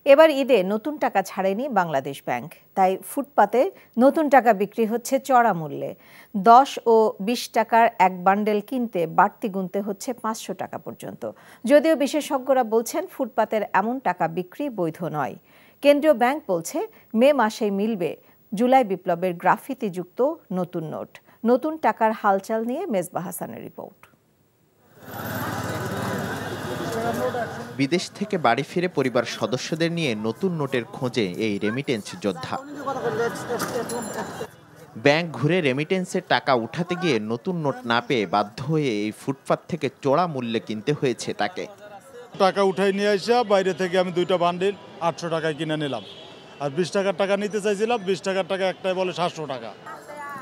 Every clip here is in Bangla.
এবার ঈদে নতুন টাকা ছাড়েনি বাংলাদেশ ব্যাংক, তাই ফুটপাতে নতুন টাকা বিক্রি হচ্ছে চড়া মূল্যে। 10 ও 20 টাকার এক বান্ডেল কিনতে বাড়তি গুনতে হচ্ছে 500 টাকা পর্যন্ত। যদিও বিশেষজ্ঞরা বলছেন ফুটপাতের এমন টাকা বিক্রি বৈধ নয়। কেন্দ্রীয় ব্যাংক বলছে মে মাসেই মিলবে জুলাই বিপ্লবের গ্রাফিতিযুক্ত নতুন নোট। নতুন টাকার হালচাল নিয়ে মেজবা হাসানের রিপোর্ট। বিদেশ থেকে বাড়ি ফিরে পরিবার সদস্যদের নিয়ে নতুন নোটের খোঁজে এই রেমিটেন্স যোদ্ধা। ব্যাংক ঘুরে রেমিটেন্সের টাকা উঠাতে গিয়ে নতুন নোট না পেয়ে বাধ্য হয়ে এই ফুটপাত থেকে চড়া মূল্যে কিনতে হয়েছে তাকে। টাকা উঠাই নিয়ে আসা বাইরে থেকে আমি 2টা বান্ডিল 800 টাকায় কিনে নিলাম, আর 20 টাকার টাকা নিতে চাইছিলাম, 20 টাকার টাকা একটাই বলে 700 টাকা।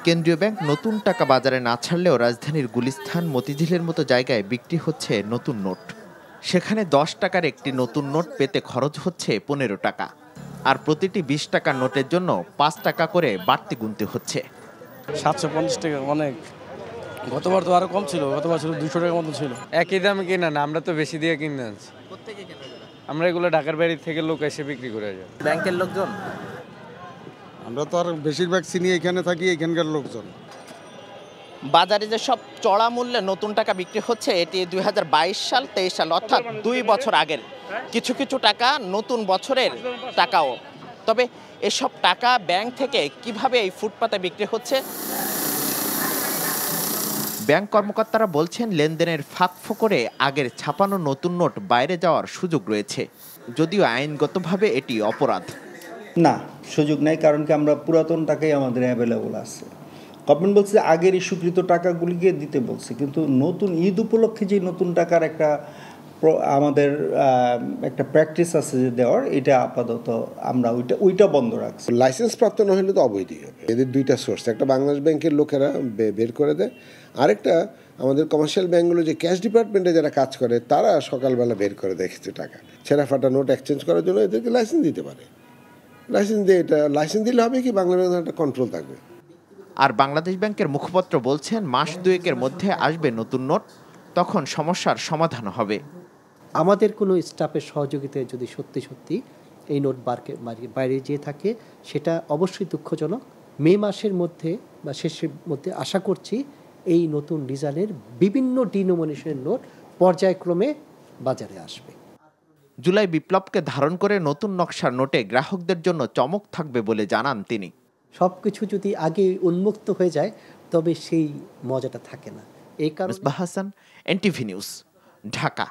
কেন্দ্রীয় ব্যাংক নতুন টাকা বাজারে না ছাড়লেও রাজধানীর গুলিস্তান, মতিঝিলের মতো জায়গায় বিক্রি হচ্ছে নতুন নোট। সেখানে 10 টাকার একটি নতুন নোট পেতে খরচ হচ্ছে 15 টাকা, আর প্রতিটি 20 টাকার নোটের জন্য 5 টাকা করে বাড়তি গুনতে হচ্ছে। 750 টাকা অনেক, গতবার তো আরো কম ছিল, গতবার ছিল 200 টাকার মতো ছিল। একই দামে কিনা না, আমরা তো বেশি দিয়ে কিনে আনছি। আমরা এগুলো ঢাকার বাড়ি থেকে লোক এসে বিক্রি করে যায়। ব্যাংকের লোকজন? আমরা তো আর বেশিরভাগ চিনি এখানে থাকি, এখানকার লোকজন। বাজারে যে সব চড়া মূল্যে নতুন টাকা বিক্রি হচ্ছে, এটি 2022 সাল 23 সাল অর্থাৎ 2 বছর আগের। কিছু কিছু টাকা নতুন বছরের টাকাও। তবে এসব টাকা ব্যাংক থেকে কিভাবে এই ফুটপাতে বিক্রি হচ্ছে? ব্যাংক কর্মকর্তারা বলছেন লেনদেনের ফাঁক ফোকরে আগের ছাপানো নতুন নোট বাইরে যাওয়ার সুযোগ রয়েছে, যদিও আইনগতভাবে এটি অপরাধ। না, সুযোগ নাই, কারণ কি আমরা পুরাতন টাকাই আমাদের অ্যাভেলেবল আছে। গভর্নমেন্ট বলছে আগের ইস্যুকৃত টাকাগুলিকে দিতে বলছে, কিন্তু নতুন ঈদ উপলক্ষে যে নতুন টাকার একটা আমাদের একটা প্র্যাকটিস আছে যে দেওয়ার, এটা আপাতত আমরা ওইটা বন্ধ রাখছি। লাইসেন্স প্রাপ্ত না হলে তো অবৈধই হবে। এদের 2টা সোর্স, একটা বাংলাদেশ ব্যাংকের লোকেরা বের করে দেয়, আরেকটা আমাদের কমার্শিয়াল ব্যাংকগুলো যে ক্যাশ ডিপার্টমেন্টে যারা কাজ করে তারা সকালবেলা বের করে দেয় কিছু টাকা। ছেঁড়া ফাটা নোট এক্সচেঞ্জ করার জন্য এদেরকে লাইসেন্স দিতে পারে। লাইসেন্স দিলে হবে কি, বাংলা ব্যাংকের একটা কন্ট্রোল থাকবে। আর বাংলাদেশ ব্যাংকের মুখপাত্র বলছেন মাস 2-এর মধ্যে আসবে নতুন নোট, তখন সমস্যার সমাধান হবে। আমাদের কোনো স্টাফের সহযোগিতায় যদি সত্যি সত্যি এই নোট বাইরে যেয়ে থাকে, সেটা অবশ্যই দুঃখজনক। মে মাসের মধ্যে বা শেষের মধ্যে আশা করছি এই নতুন ডিজাইনের বিভিন্ন ডিনোমিনেশনের নোট পর্যায়ক্রমে বাজারে আসবে। জুলাই বিপ্লবকে ধারণ করে নতুন নকশার নোটে গ্রাহকদের জন্য চমক থাকবে বলে জানান তিনি। সব কিছু যদি আগে উন্মুক্ত হয়ে যায় তবে সেই মজাটা থাকে না। এই কারণে মেজবা হাসান, এনটিভি নিউজ, ঢাকা।